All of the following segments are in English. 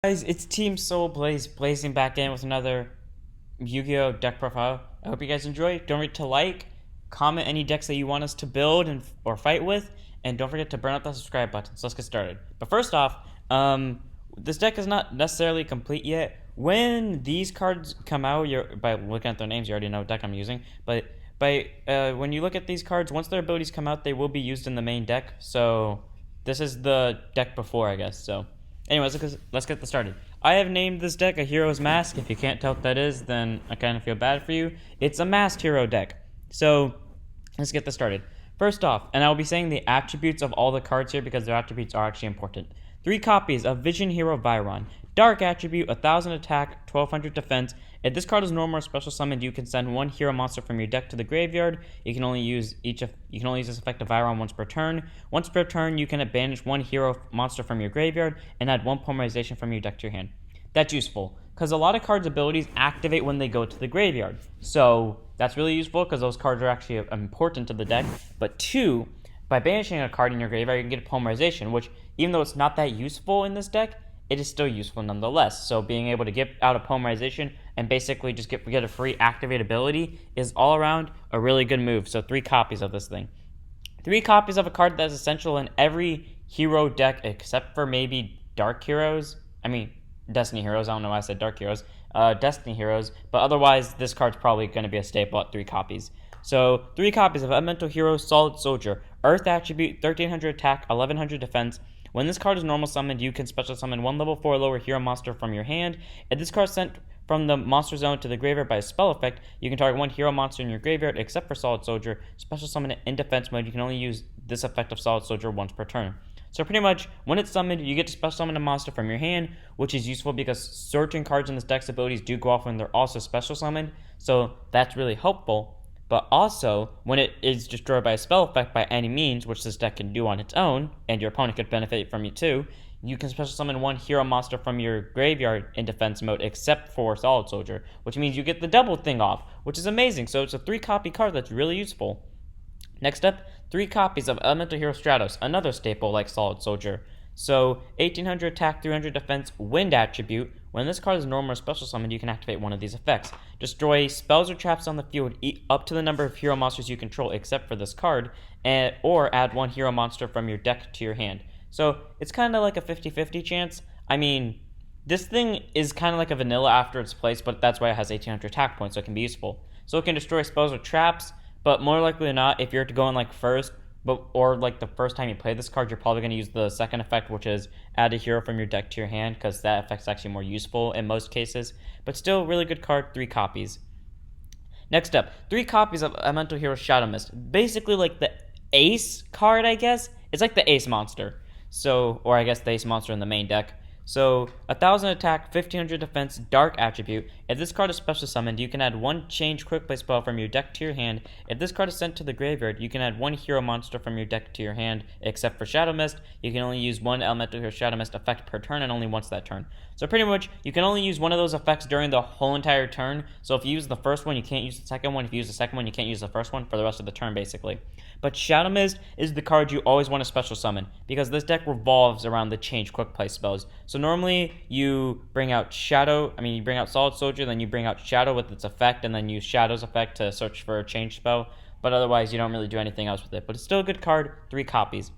Guys, it's Team SoulBlaze blazing back in with another Yu-Gi-Oh deck profile. I hope you guys enjoy. Don't forget to like, comment any decks that you want us to build or fight with, and don't forget to burn up that subscribe button. So let's get started. But first off, this deck is not necessarily complete yet. When these cards come out, by looking at their names, you already know what deck I'm using. But when you look at these cards, once their abilities come out, they will be used in the main deck. So this is the deck before, I guess. So anyways, let's get this started. I have named this deck a Hero's Mask. If you can't tell what that is, then I kind of feel bad for you. It's a masked hero deck. So let's get this started. First off, and I'll be saying the attributes of all the cards here because their attributes are actually important. 3 copies of Vision Hero Viron. Dark attribute, 1000 attack, 1200 defense. If this card is normal or special summoned, you can send 1 hero monster from your deck to the graveyard. You can only use this effect of Viron once per turn. Once per turn, you can banish 1 hero monster from your graveyard and add 1 polymerization from your deck to your hand. That's useful because a lot of cards' abilities activate when they go to the graveyard. So that's really useful because those cards are actually important to the deck. But 2, by banishing a card in your graveyard, you can get a polymerization, which even though it's not that useful in this deck, it is still useful nonetheless. So being able to get out a polymerization and basically just get a free activate ability is all around a really good move. So 3 copies of this thing. 3 copies of a card that's essential in every hero deck except for maybe Dark Heroes. Destiny Heroes. I don't know why I said Dark Heroes. Destiny Heroes. But otherwise, this card's probably going to be a staple at 3 copies. So 3 copies of Elemental Hero Solid Soldier. Earth attribute, 1300 attack, 1100 defense. When this card is normal summoned, you can special summon 1 level 4 lower hero monster from your hand. If this card is sent from the monster zone to the graveyard by a spell effect, you can target 1 hero monster in your graveyard except for Solid Soldier. Special summon it in defense mode. You can only use this effect of Solid Soldier once per turn. So pretty much, when it's summoned, you get to special summon a monster from your hand, which is useful because certain cards in this deck's abilities do go off when they're also special summoned. So that's really helpful. But also, when it is destroyed by a spell effect by any means, which this deck can do on its own, and your opponent could benefit from you too, you can special summon 1 hero monster from your graveyard in defense mode except for Solid Soldier, which means you get the double thing off, which is amazing. So it's a 3-copy card that's really useful. Next up, 3 copies of Elemental Hero Stratos, another staple like Solid Soldier. So 1800 attack, 300 defense, wind attribute. When this card is normal or special summoned, you can activate one of these effects. Destroy spells or traps on the field up to the number of hero monsters you control except for this card, or add 1 hero monster from your deck to your hand. So it's kind of like a 50-50 chance. This thing is kind of like a vanilla after its place, but that's why it has 1800 attack points, so it can be useful. So it can destroy spells or traps, but more likely than not, if you're to go in first, or the first time you play this card, you're probably going to use the second effect, which is add a hero from your deck to your hand, because that effect's actually more useful in most cases. But still, really good card, 3 copies. Next up, 3 copies of Elemental Hero Shadow Mist. Basically like the ace card, I guess. It's like the ace monster. Or I guess the ace monster in the main deck. So 1000 attack, 1500 defense, dark attribute. If this card is special summoned, you can add 1 change quick play spell from your deck to your hand. If this card is sent to the graveyard, you can add 1 hero monster from your deck to your hand, except for Shadow Mist. You can only use 1 Elemental Hero Shadow Mist effect per turn and only once that turn. So pretty much, you can only use one of those effects during the whole entire turn. So if you use the first one, you can't use the second one. If you use the second one, you can't use the first one for the rest of the turn, basically. But Shadow Mist is the card you always want to special summon, because this deck revolves around the change quick play spells. So normally, you bring out Solid Soldier, then you bring out Shadow with its effect, and then use Shadow's effect to search for a change spell. But otherwise, you don't really do anything else with it. But it's still a good card, 3 copies.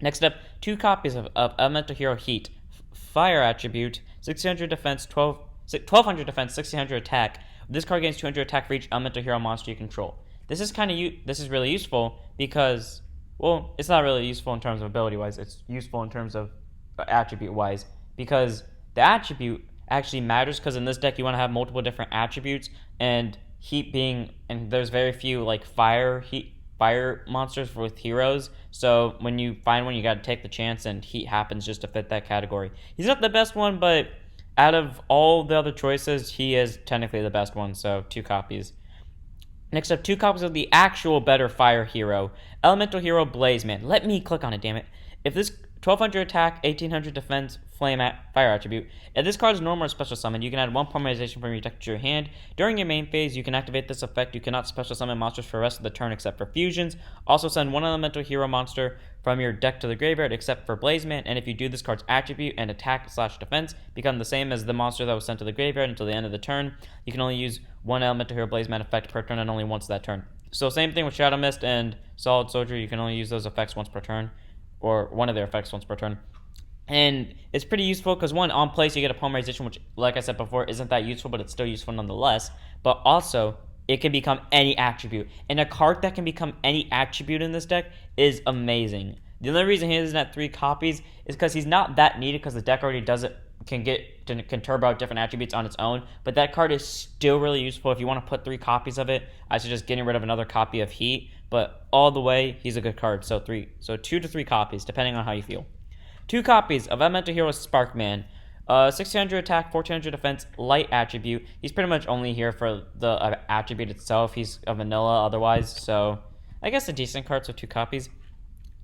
Next up, 2 copies of Elemental Hero Heat. Fire attribute, 1600 defense, 1200 defense, 1600 attack. This card gains 200 attack for each Elemental Hero monster you control. This is really useful because, well, it's not really useful in terms of ability-wise. It's useful in terms of attribute-wise, because the attribute actually matters, because in this deck you want to have multiple different attributes, and there's very few fire monsters with heroes. So when you find one, you got to take the chance, and heat happens just to fit that category. He's not the best one, but out of all the other choices, he is technically the best one. So 2 copies. Next up, 2 copies of the actual better fire hero, Elemental Hero Blaze Man. Let me click on it, damn it. If this 1200 attack, 1800 defense, fire attribute. If this card is normal or special summon, you can add 1 polymerization from your deck to your hand. During your main phase, you can activate this effect. You cannot special summon monsters for the rest of the turn except for fusions. Also send 1 elemental hero monster from your deck to the graveyard except for Blaze Man, and if you do, this card's attribute and attack/defense become the same as the monster that was sent to the graveyard until the end of the turn. You can only use 1 elemental hero Blaze Man effect per turn and only once that turn. So same thing with Shadow Mist and Solid Soldier, you can only use those effects once per turn, or one of their effects once per turn. And it's pretty useful because, one, on place you get a polymerization, which, like I said before, isn't that useful, but it's still useful nonetheless. But also, it can become any attribute. And a card that can become any attribute in this deck is amazing. The only reason he isn't at 3 copies is because he's not that needed, because the deck already does it, can turbo out different attributes on its own. But that card is still really useful. If you want to put 3 copies of it, I suggest getting rid of another copy of Heat. But all the way, he's a good card. So 2 to 3 copies, depending on how you feel. 2 copies of Elemental Hero Sparkman. 1600 attack, 1400 defense, light attribute. He's pretty much only here for the attribute itself. He's a vanilla otherwise, so I guess a decent card, so 2 copies.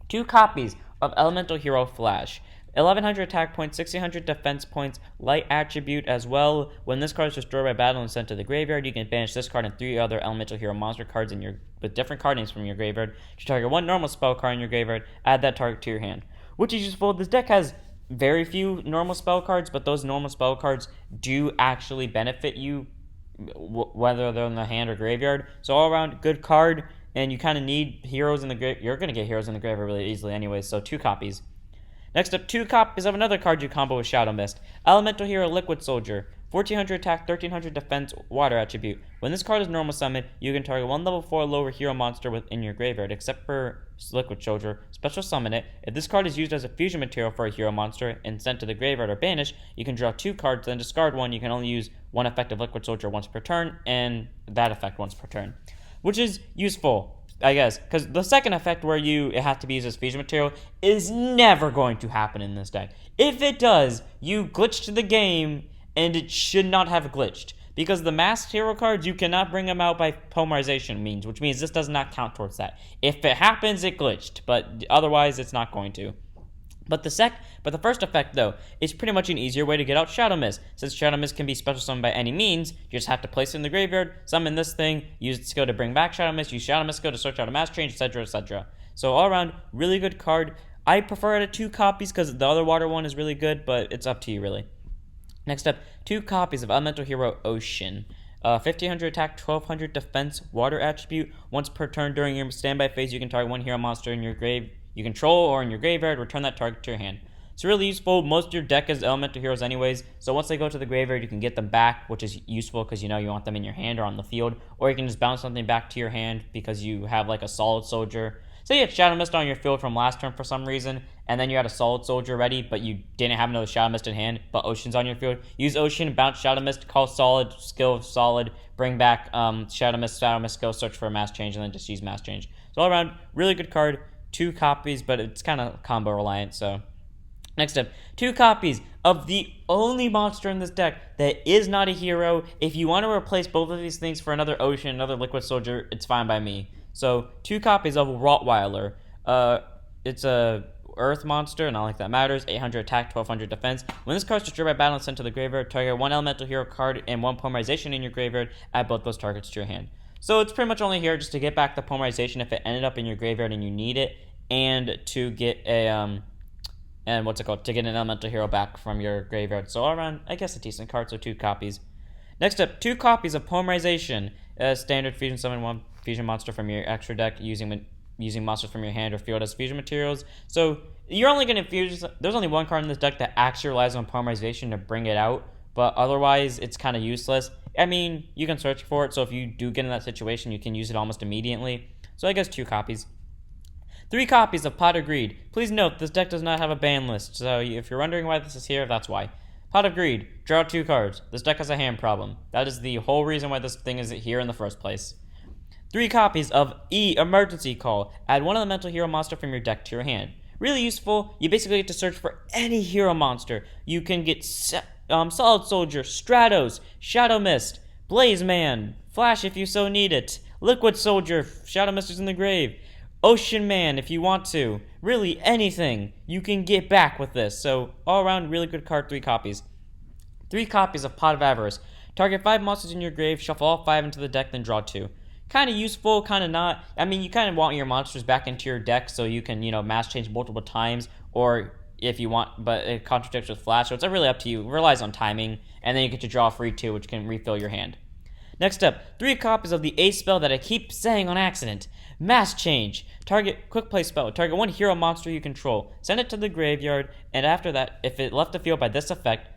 2 copies of Elemental Hero Flash. 1100 attack points, 1600 defense points, light attribute as well. When this card is destroyed by battle and sent to the graveyard, you can banish this card and 3 other Elemental Hero monster cards with different card names from your graveyard to target 1 normal spell card in your graveyard. Add that target to your hand, which is useful. This deck has very few normal spell cards, but those normal spell cards do actually benefit you, whether they're in the hand or graveyard. So all around, good card, and you kind of need heroes in the graveyard. You're going to get heroes in the graveyard really easily anyway, so 2 copies. Next up, 2 copies of another card you combo with Shadow Mist. Elemental Hero Liquid Soldier. 1400 attack, 1300 defense, water attribute. When this card is normal summoned, you can target 1 level 4 lower hero monster within your graveyard, except for Liquid Soldier. Special summon it. If this card is used as a fusion material for a hero monster and sent to the graveyard or banished, you can draw 2 cards, then discard 1. You can only use 1 effect of Liquid Soldier once per turn, and that effect once per turn, which is useful, I guess, because the second effect where it has to be used as fusion material is never going to happen in this deck. If it does, you glitched the game, and it should not have glitched, because the masked hero cards, you cannot bring them out by polymerization means, which means this does not count towards that. If it happens, it glitched, but otherwise it's not going to. But the first effect, though, is pretty much an easier way to get out Shadow Mist. Since Shadow Mist can be special summoned by any means, you just have to place it in the graveyard, summon this thing, use its skill to bring back Shadow Mist, use Shadow Mist skill to search out a mask change, etc., etc. So all around, really good card. I prefer it at 2 copies because the other water one is really good, but it's up to you, really. Next up, 2 copies of Elemental Hero Ocean. 1500 attack, 1200 defense, water attribute. Once per turn during your standby phase, you can target 1 hero monster in your grave you control or in your graveyard. Return that target to your hand. It's really useful. Most of your deck is Elemental Heroes anyways, so once they go to the graveyard, you can get them back, which is useful because you want them in your hand or on the field, or you can just bounce something back to your hand because you have like a Solid Soldier. Say you had Shadow Mist on your field from last turn for some reason, and then you had a Solid Soldier ready, but you didn't have another Shadow Mist in hand, but Ocean's on your field. Use Ocean, bounce Shadow Mist, call Solid, skill Solid, bring back Shadow Mist, skill, search for a mass change, and then just use mass change. So all around, really good card. 2 copies, but it's kind of combo reliant, so. Next up, 2 copies of the only monster in this deck that is not a hero. If you want to replace both of these things for another Ocean, another Liquid Soldier, it's fine by me. So 2 copies of Rottweiler. It's a Earth monster, not like that matters. 800 attack, 1200 defense. When this card is destroyed by battle and sent to the graveyard, target 1 Elemental Hero card and 1 polymerization in your graveyard. Add both those targets to your hand. So it's pretty much only here just to get back the polymerization if it ended up in your graveyard and you need it, and to get to get an Elemental Hero back from your graveyard. So all around, I guess a decent card, so 2 copies. Next up, 2 copies of Polymerization. Standard fusion summon 1 fusion monster from your extra deck using monsters from your hand or field as fusion materials. So you're only going to fuse. There's only 1 card in this deck that actually relies on Polymerization to bring it out, but otherwise it's kind of useless. I mean, you can search for it, so if you do get in that situation, you can use it almost immediately. So I guess 2 copies. 3 copies of Pot of Greed. Please note, this deck does not have a ban list, so if you're wondering why this is here, that's why. Pot of Greed. Draw 2 cards. This deck has a hand problem. That is the whole reason why this thing is here in the first place. 3 copies of Emergency Call. Add 1 Elemental Hero monster from your deck to your hand. Really useful. You basically get to search for any hero monster. You can get Solid Soldier, Stratos, Shadow Mist, Blaze Man, Flash if you so need it, Liquid Soldier, Shadow Mist is in the grave, Ocean Man if you want to. Really, anything you can get back with this. So, all around, really good card, 3 copies. 3 copies of Pot of Avarice. Target 5 monsters in your grave, shuffle all 5 into the deck, then draw 2. Kind of useful, kind of not. I mean, you kind of want your monsters back into your deck so you can, mass change multiple times, or if you want, but it contradicts with Flash, so it's really up to you. It relies on timing, and then you get to draw a free 2, which can refill your hand. Next up, 3 copies of the Ace spell that I keep saying on accident. Mass Change. Target quick play spell. Target 1 hero monster you control. Send it to the graveyard, and after that, if it left the field by this effect,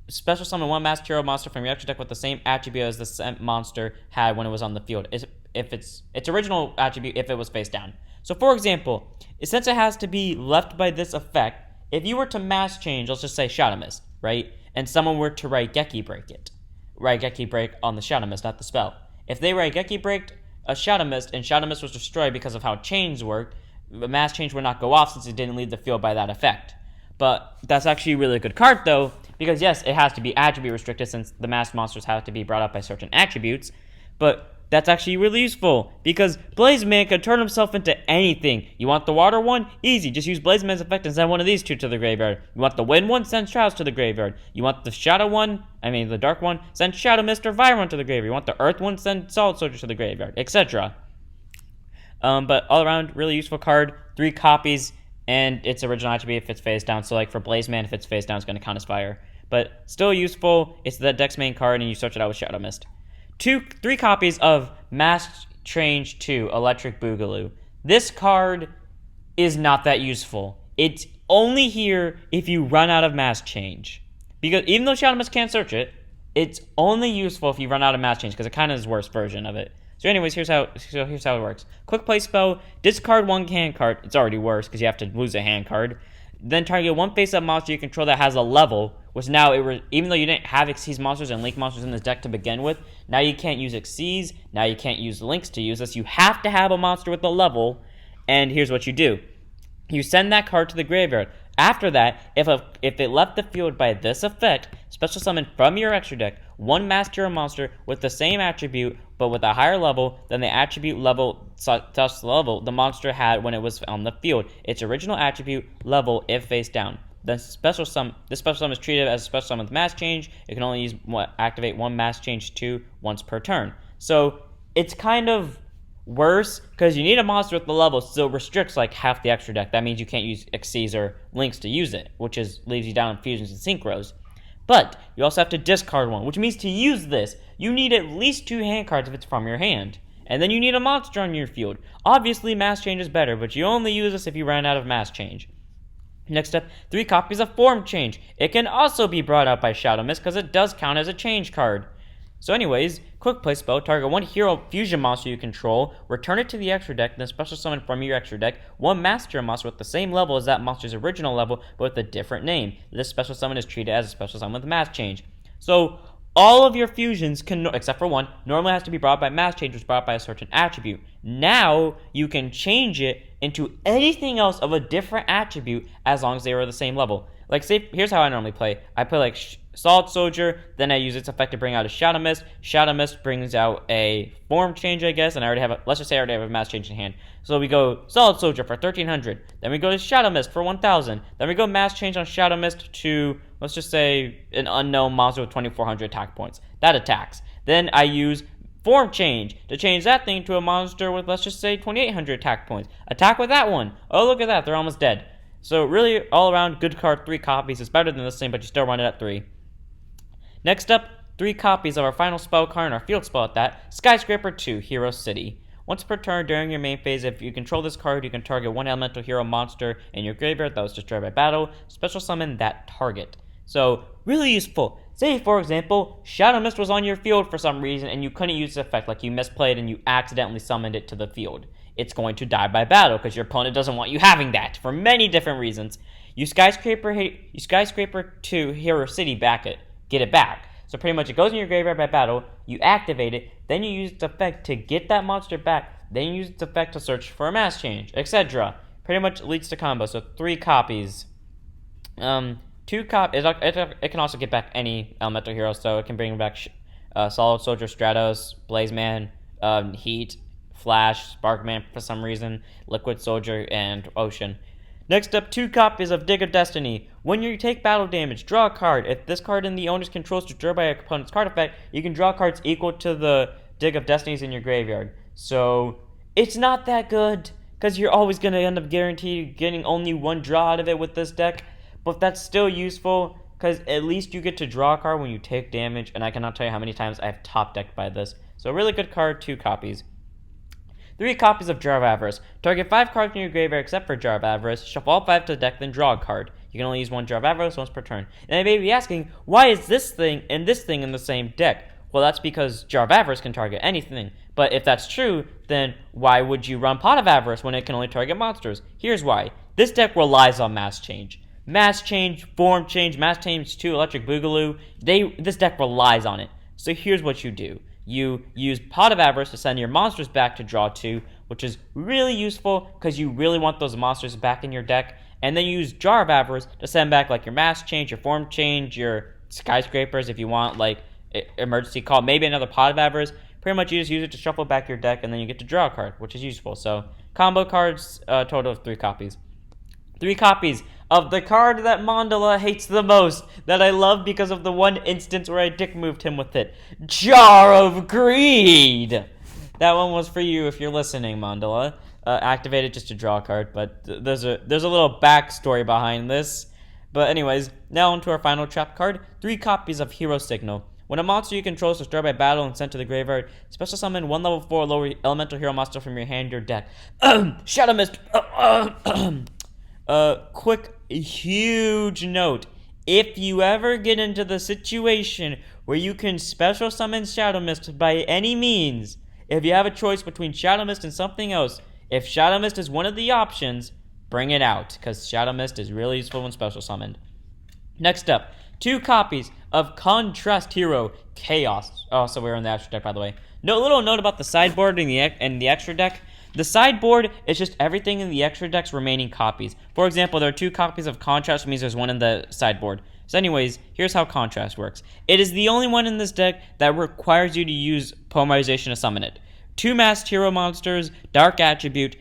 special summon 1 masked hero monster from your extra deck with the same attribute as the monster had when it was on the field. If its original attribute if it was face down. So for example, since it has to be left by this effect, if you were to mass change, let's just say Shadow Mist, right? And someone were to Raigeki Break it. Raigeki Break on the Shadow Mist, not the spell. If they Raigeki Braked a Shadow Mist and Shadow Mist was destroyed because of how chains work, the mass change would not go off since it didn't leave the field by that effect. But that's actually a really good card though, because yes, it has to be attribute restricted since the masked monsters have to be brought up by certain attributes, but that's actually really useful because Blaze Man can turn himself into anything. You want the water one? Easy. Just use Blaze Man's effect and send one of these 2 to the graveyard. You want the wind one? Send Shrouds to the graveyard. You want the shadow one? The dark one? Send Shadow Mist or Viron to the graveyard. You want the earth one? Send Solid Soldier to the graveyard, etc. But all around, really useful card. 3 copies, and its original attribute if it's face down. So like for Blaze Man, if it's face down, it's going to count as fire. But still useful. It's the deck's main card, and you search it out with Shadow Mist. 3 copies of Mass Change 2 Electric Boogaloo. This card is not that useful. It's only here if you run out of Mass Change. Because even though Shadow Mist can't search it, it's only useful if you run out of Mass Change because it kind of is the worst version of it. So anyways, here's how it works. Quick play spell, discard 1 hand card. It's already worse because you have to lose a hand card. Then target 1 face-up monster you control that has a level, which now, even though you didn't have Xyz monsters and Link monsters in this deck to begin with, now you can't use Xyz, now you can't use Links to use this. You have to have a monster with a level, and here's what you do. You send that card to the graveyard. After that, if it left the field by this effect, special summon from your extra deck 1 masked hero monster with the same attribute but with a higher level than the attribute level the monster had when it was on the field. Its original attribute level if face down. This special summon is treated as a special summon with mass change. It can only activate 1 mass change 2 once per turn. So it's kind of worse because you need a monster with the level, so it restricts like half the extra deck. That means you can't use Xyz or Links to use it, which leaves you down in fusions and synchros. But you also have to discard 1, which means to use this, you need at least 2 hand cards if it's from your hand. And then you need a monster on your field. Obviously, mass change is better, but you only use this if you ran out of mass change. Next up, 3 copies of Form Change. It can also be brought out by Shadow Mist because it does count as a change card. So anyways, quick play spell, target 1 hero fusion monster you control, return it to the extra deck, then special summon from your extra deck 1 master monster with the same level as that monster's original level, but with a different name. This special summon is treated as a special summon with mass change. So all of your fusions, except for 1, normally has to be brought by mass change, which is brought by a certain attribute. Now you can change it into anything else of a different attribute as long as they were the same level. Like, say, here's how I normally play. I play like Solid Soldier, then I use its effect to bring out a Shadow Mist. Shadow Mist brings out a Form Change, I guess, and I already have let's just say I already have a Mass Change in hand. So we go Solid Soldier for 1,300, then we go to Shadow Mist for 1,000, then we go Mass Change on Shadow Mist to, let's just say, an unknown monster with 2,400 attack points. That attacks. Then I use Form Change to change that thing to a monster with, let's just say, 2,800 attack points. Attack with that one. Oh, look at that, they're almost dead. So really, all around, good card, 3 copies. It's better than this thing, but you still run it at 3. Next up, 3 copies of our final spell card and our field spell at that, Skyscraper 2, Hero City. Once per turn during your main phase, if you control this card, you can target 1 elemental hero monster in your graveyard that was destroyed by battle, special summon that target. So, really useful. Say, for example, Shadow Mist was on your field for some reason and you couldn't use the effect, like you misplayed and you accidentally summoned it to the field. It's going to die by battle because your opponent doesn't want you having that for many different reasons. You Skyscraper 2 Hero City get it back. So pretty much it goes in your graveyard by battle, you activate it, then you use its effect to get that monster back, then you use its effect to search for a mass change, etc. Pretty much leads to combo, so 3 copies. 2 copies, it can also get back any elemental hero, so it can bring back Solid Soldier, Stratos, Blaze Man, Heat, Flash, Sparkman for some reason, Liquid Soldier, and Ocean. Next up, 2 copies of Dig of Destiny. When you take battle damage, draw a card. If this card in the owner's control is destroyed by a opponent's card effect, you can draw cards equal to the Dig of Destinies in your graveyard. So, it's not that good, because you're always going to end up guaranteed getting only 1 draw out of it with this deck. But that's still useful, because at least you get to draw a card when you take damage, and I cannot tell you how many times I've top decked by this. So, a really good card, 2 copies. 3 copies of Jar of Avarice. Target 5 cards in your graveyard except for Jar of Avarice. Shuffle all 5 to the deck, then draw a card. You can only use 1 Jar of Avarice once per turn. And I may be asking, why is this thing and this thing in the same deck? Well, that's because Jar of Avarice can target anything. But if that's true, then why would you run Pot of Avarice when it can only target monsters? Here's why. This deck relies on Mass Change. Mass Change, Form Change, Mass Change 2, Electric Boogaloo. This deck relies on it. So here's what you do. You use Pot of Avarice to send your monsters back to draw 2, which is really useful because you really want those monsters back in your deck. And then you use Jar of Avarice to send back like your Mass Change, your Form Change, your Skyscrapers if you want like Emergency Call, maybe another Pot of Avarice. Pretty much you just use it to shuffle back your deck and then you get to draw a card, which is useful. So combo cards, total of 3 copies. 3 copies of the card that Mandala hates the most, that I love because of the one instance where I dick moved him with it. Jar of Greed! That one was for you if you're listening, Mandala. Activated just to draw a card, but there's a little backstory behind this. But anyways, now onto our final trap card. 3 copies of Hero Signal. When a monster you control is destroyed by battle and sent to the graveyard, special summon 1 level 4 lower elemental hero monster from your hand or deck. Shadow Mist! Quick, huge note. If you ever get into the situation where you can special summon Shadow Mist by any means, if you have a choice between Shadow Mist and something else, if Shadow Mist is one of the options, bring it out, because Shadow Mist is really useful when special summoned. Next up, 2 copies of Contrast Hero Chaos. Oh, so we're in the extra deck, by the way. No little note about the sideboard in the extra deck. The sideboard is just everything in the extra deck's remaining copies. For example, there are 2 copies of Contrast, which means there's 1 in the sideboard. So anyways, here's how Contrast works. It is the only one in this deck that requires you to use Polymerization to summon it. 2 masked hero monsters, Dark Attribute,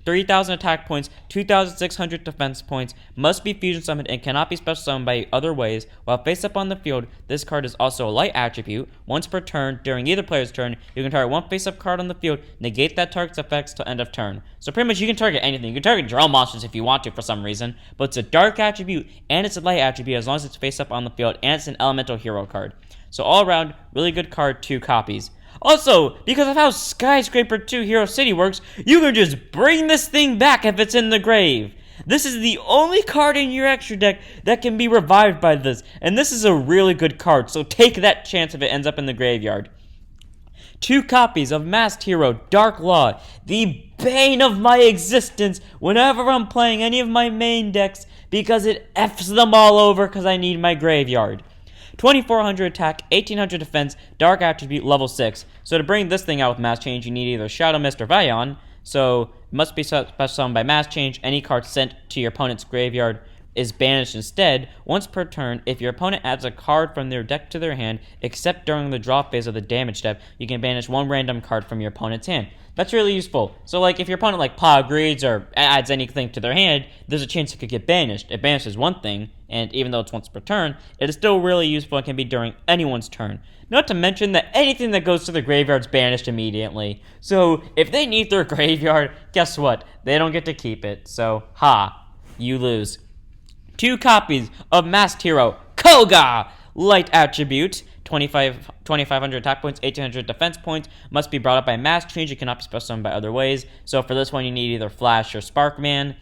3,000 attack points, 2,600 defense points, must be fusion summoned and cannot be special summoned by other ways. While face up on the field, this card is also a light attribute. Once per turn, during either player's turn, you can target 1 face up card on the field, negate that target's effects till end of turn. So pretty much you can target anything. You can target your own monsters if you want to for some reason, but it's a dark attribute and it's a light attribute as long as it's face up on the field and it's an elemental hero card. So all around, really good card, 2 copies. Also, because of how Skyscraper 2 Hero City works, you can just bring this thing back if it's in the grave. This is the only card in your extra deck that can be revived by this, and this is a really good card, so take that chance if it ends up in the graveyard. 2 copies of Masked Hero Dark Law, the bane of my existence whenever I'm playing any of my main decks, because it F's them all over because I need my graveyard. 2,400 attack, 1,800 defense, Dark Attribute, level 6. So to bring this thing out with Mass Change, you need either Shadow Mist or Vion. So it must be special summoned by Mass Change. Any card sent to your opponent's graveyard is banished instead. Once per turn, if your opponent adds a card from their deck to their hand, except during the draw phase of the damage step, you can banish 1 random card from your opponent's hand. That's really useful. So like if your opponent like Paw Greeds or adds anything to their hand, there's a chance it could get banished. It banishes 1 thing, and even though it's once per turn, it is still really useful and can be during anyone's turn. Not to mention that anything that goes to the graveyard is banished immediately. So if they need their graveyard, guess what? They don't get to keep it. So, you lose. 2 copies of Masked Hero Koga, light attribute, 2,500 attack points, 1,800 defense points, must be brought up by Mass Change. It cannot be special summoned by other ways. So for this one, you need either Flash or Sparkman,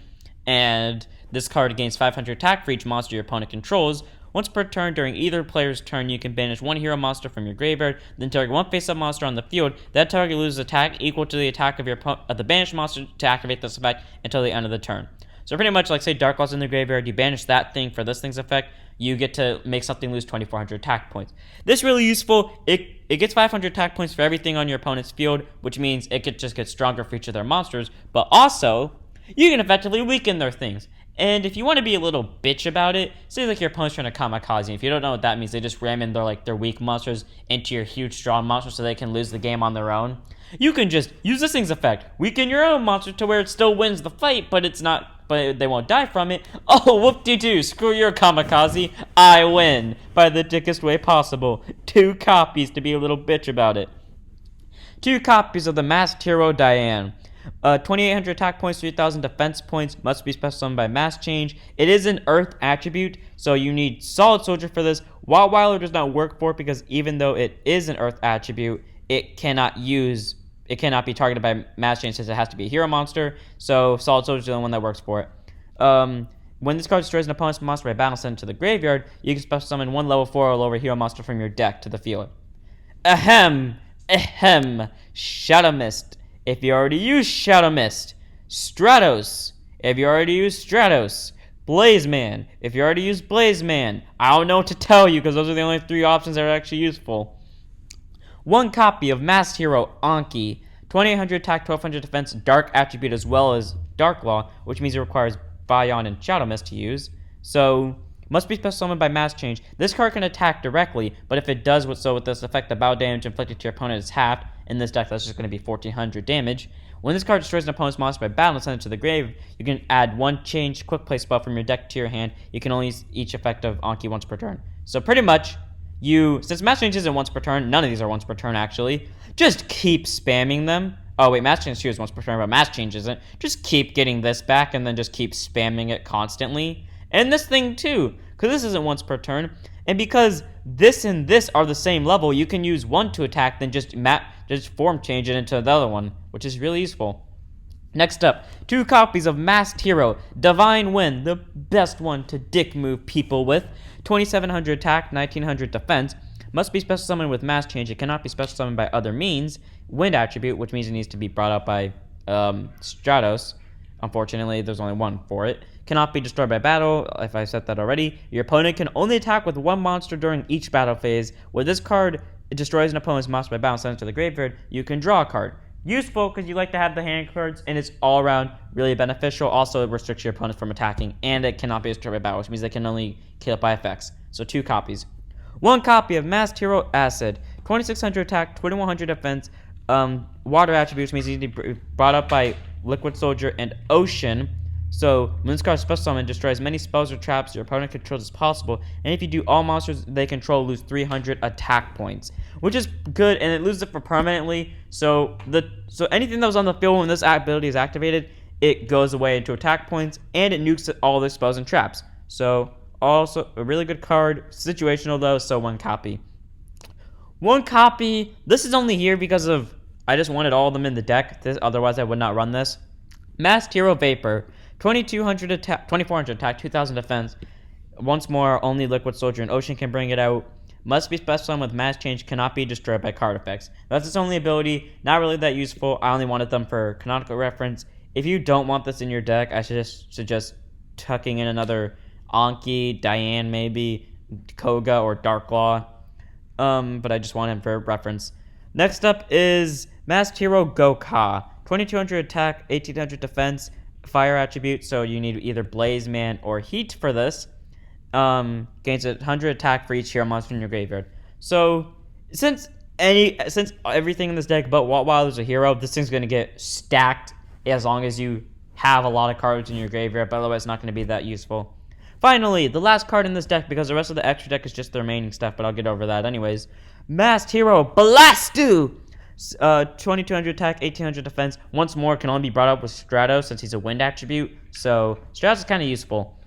and this card gains 500 attack for each monster your opponent controls. Once per turn, during either player's turn, you can banish 1 hero monster from your graveyard, then target 1 face-up monster on the field. That target loses attack equal to the attack of the banished monster to activate this effect until the end of the turn. So pretty much, like say Dark Law's in the graveyard, you banish that thing for this thing's effect, you get to make something lose 2,400 attack points. This is really useful. It gets 500 attack points for everything on your opponent's field, which means it could just get stronger for each of their monsters, but also, you can effectively weaken their things. And if you want to be a little bitch about it, say like your opponent's trying to kamikaze. If you don't know what that means, they just ram in their weak monsters into your huge strong monster so they can lose the game on their own. You can just use this thing's effect. Weaken your own monster to where it still wins the fight, but they won't die from it. Oh, whoop-de-doo, screw your kamikaze. I win by the dickest way possible. 2 copies to be a little bitch about it. 2 copies of the Masked Hero Diane. 2,800 attack points, 3,000 defense points, must be special summoned by mass change. It is an earth attribute, so you need Solid Soldier for this. Wildweiler does not work for it because even though it is an earth attribute, it cannot be targeted by mass change since it has to be a hero monster, so Solid Soldier is the only one that works for it. When this card destroys an opponent's monster by battle sent to the graveyard, you can special summon 1 level 4 or lower hero monster from your deck to the field. Shadow Mist. If you already used Shadow Mist. Stratos. If you already used Stratos. Blaze Man. If you already used Blaze Man. I don't know what to tell you because those are the only 3 options that are actually useful. 1 copy of Masked Hero Anki. 2,800 attack, 1,200 defense, dark attribute as well as Dark Law, which means it requires Bayon and Shadow Mist to use. So, must be special summoned by mass change. This card can attack directly, but if it does with this effect, the battle damage inflicted to your opponent is halved. In this deck, that's just going to be 1,400 damage. When this card destroys an opponent's monster by battle and sends it to the grave, you can add 1 change quick play spell from your deck to your hand. You can only use each effect of Anki once per turn. So pretty much, since mass change isn't once per turn, none of these are once per turn actually, just keep spamming them. Oh wait, mass change 2 is once per turn, but mass change isn't. Just keep getting this back and then just keep spamming it constantly. And this thing too, because this isn't once per turn. And because this and this are the same level, you can use 1 to attack, then just form change it into the other one, which is really useful. Next up, 2 copies of Masked Hero Divine Wind, the best one to dick move people with. 2,700 attack, 1,900 defense. Must be special summoned with mass change. It cannot be special summoned by other means. Wind attribute, which means it needs to be brought up by Stratos. Unfortunately, there's only 1 for it. Cannot be destroyed by battle, if I said that already. Your opponent can only attack with 1 monster during each battle phase. When this card destroys an opponent's monster by battle and sends it to the graveyard, you can draw a card. Useful because you like to have the hand cards, and it's all around really beneficial. Also, it restricts your opponents from attacking, and it cannot be destroyed by battle, which means they can only kill it by effects. So 2 copies. 1 copy of Masked Hero Acid. 2,600 attack, 2,100 defense. Water attributes means it needs to be brought up by Liquid Soldier and Ocean. So, when this card is special summon, destroys many spells or traps your opponent controls as possible, and if you do all monsters they control lose 300 attack points, which is good, and it loses it for permanently. So anything that was on the field when this ability is activated, it goes away into attack points, and it nukes all their spells and traps. So, also a really good card, situational though, so 1 copy. 1 copy, this is only here because of, I just wanted all of them in the deck, otherwise I would not run this. Masked Hero Vapor. 2,200 attack, 2,400 attack, 2,000 defense. Once more, only Liquid Soldier and Ocean can bring it out. Must be special summoned with mass change, cannot be destroyed by card effects. That's its only ability, not really that useful. I only wanted them for canonical reference. If you don't want this in your deck, I suggest tucking in another Anki, Diane maybe, Koga, or Dark Law. But I just want him for reference. Next up is Masked Hero Goka. 2,200 attack, 1,800 defense. Fire attribute, so you need either Blaze Man or Heat for this. Gains 100 attack for each hero monster in your graveyard. So since everything in this deck but while there's a hero, this thing's gonna get stacked as long as you have a lot of cards in your graveyard, but otherwise it's not gonna be that useful. Finally, the last card in this deck, because the rest of the extra deck is just the remaining stuff, but I'll get over that anyways. Masked Hero Blastu! 2,200 attack, 1,800 defense. Once more, can only be brought up with Stratos since he's a wind attribute. So, Stratos is kind of useful.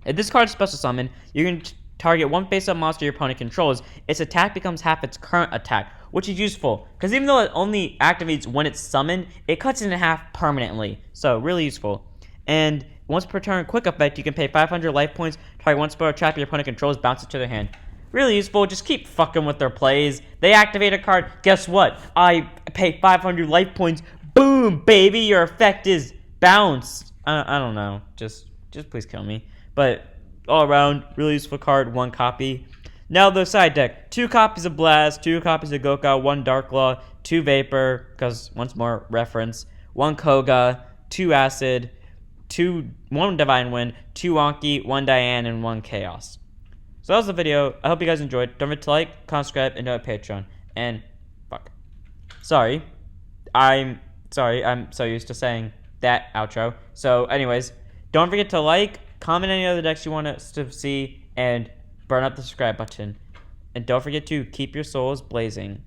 If this card is special summon, you can target 1 face-up monster your opponent controls. Its attack becomes half its current attack, which is useful. Because even though it only activates when it's summoned, it cuts it in half permanently. So, really useful. And once per turn quick effect, you can pay 500 life points, target 1 spell or trap your opponent controls, bounce it to their hand. Really useful, just keep fucking with their plays. They activate a card, guess what? I pay 500 life points, boom, baby, your effect is bounced. I don't know, just please kill me. But all around, really useful card, 1 copy. Now the side deck, 2 copies of Blast, 2 copies of Goka, 1 Dark Law, 2 Vapor, because once more, reference, 1 Koga, 2 Acid, one Divine Wind, 2 Wonky, 1 Diane, and 1 Chaos. So that was the video. I hope you guys enjoyed. Don't forget to like, comment, subscribe, and donate Patreon. And fuck. Sorry. I'm so used to saying that outro. So anyways, don't forget to like, comment any other decks you want us to see, and burn up the subscribe button. And don't forget to keep your souls blazing.